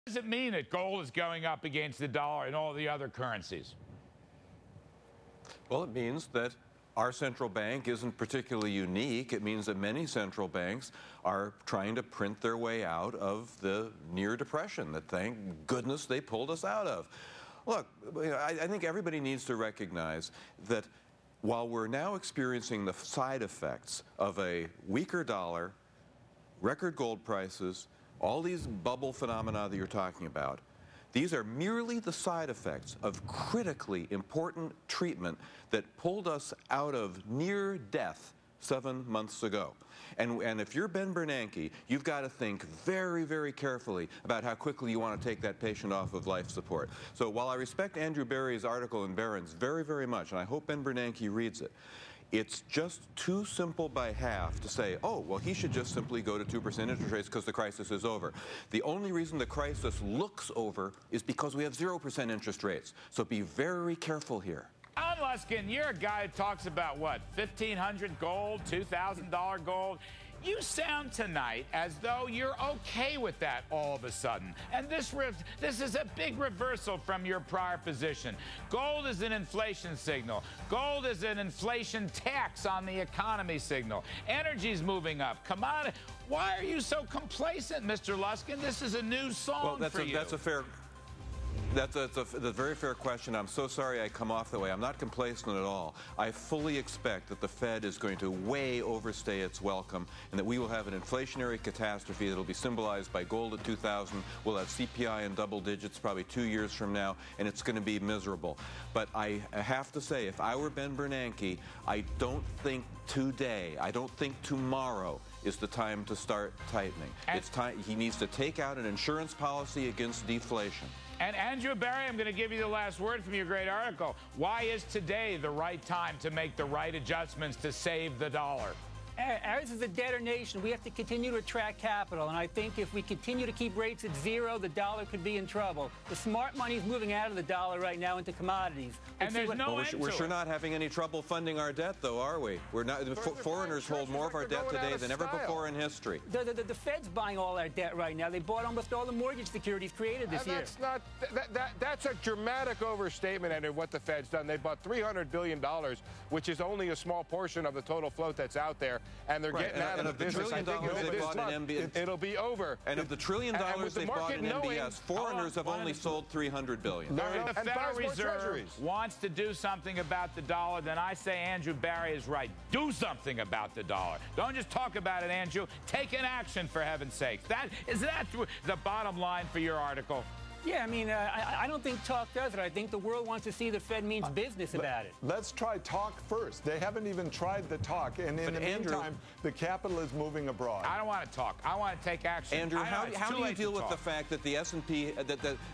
Does it mean that gold is going up against the dollar and all the other currencies? Well, it means that our central bank isn't particularly unique. It means that many central banks are trying to print their way out of the near depression that, thank goodness, they pulled us out of. Look, I think everybody needs to recognize that while we're now experiencing the side effects of a weaker dollar, record gold prices, all these bubble phenomena that you're talking about, these are merely the side effects of critically important treatment that pulled us out of near death 7 months ago. And if you're Ben Bernanke, you've got to think very, very carefully about how quickly you want to take that patient off of life support. So while I respect Andrew Barry's article in Barron's very, very much, and I hope Ben Bernanke reads it, it's just too simple by half to say, oh, well, he should just simply go to 2% interest rates because the crisis is over. The only reason the crisis looks over is because we have 0% interest rates. So be very careful here. Alan Luskin, you're a guy who talks about, what, $1,500 gold, $2,000 gold? You sound tonight as though you're okay with that all of a sudden. And this is a big reversal from your prior position. Gold is an inflation signal. Gold is an inflation tax on the economy signal. Energy's moving up. Commodity. Why are you so complacent, Mr. Luskin? This is a new song for you. That's a very fair question. I'm so sorry I come off that way. I'm not complacent at all. I fully expect that the Fed is going to way overstay its welcome and that we will have an inflationary catastrophe that will be symbolized by gold at 2,000. We'll have CPI in double digits probably 2 years from now, and it's going to be miserable. But I have to say, if I were Ben Bernanke, I don't think today, I don't think tomorrow is the time to start tightening. It's time. He needs to take out an insurance policy against deflation. And Andrew Barry, I'm going to give you the last word from your great article. Why is today the right time to make the right adjustments to save the dollar? Ours is a debtor nation. We have to continue to attract capital, and I think if we continue to keep rates at zero, the dollar could be in trouble. The smart money is moving out of the dollar right now into commodities. And there's no end to it. We're sure not having any trouble funding our debt, though, are we? We're not. Foreigners hold more of our debt today than ever before in history. The Fed's buying all our debt right now. They bought almost all the mortgage securities created this year. That's a dramatic overstatement, and what the Fed's done. They bought $300 billion, which is only a small portion of the total float that's out there. And they're getting out of the business. I think it'll be over. And of the $1 trillion they bought in MBS, foreigners have only sold $300 billion. If the Federal Reserve wants to do something about the dollar, then I say Andrew Barry is right. Do something about the dollar. Don't just talk about it, Andrew. Take an action, for heaven's sake. Is that the bottom line for your article? Yeah, I mean, I don't think talk does it. I think the world wants to see the Fed means business about it. Let's try talk first. They haven't even tried the talk. And in the meantime, the capital is moving abroad. I don't want to talk. I want to take action. Andrew, how do you deal with the fact that the S&P,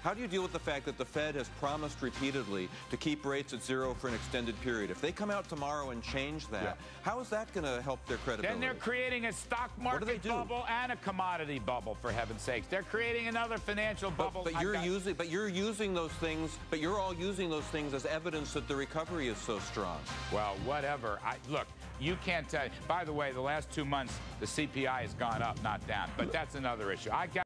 how do you deal with the fact that the Fed has promised repeatedly to keep rates at zero for an extended period? If they come out tomorrow and change that, how is that going to help their credibility? Then they're creating a stock market bubble and a commodity bubble, for heaven's sakes. They're creating another financial bubble. But you're using those things, but you're all using those things as evidence that the recovery is so strong. Well, whatever. Look, you can't tell. By the way, the last 2 months, the CPI has gone up, not down. But that's another issue.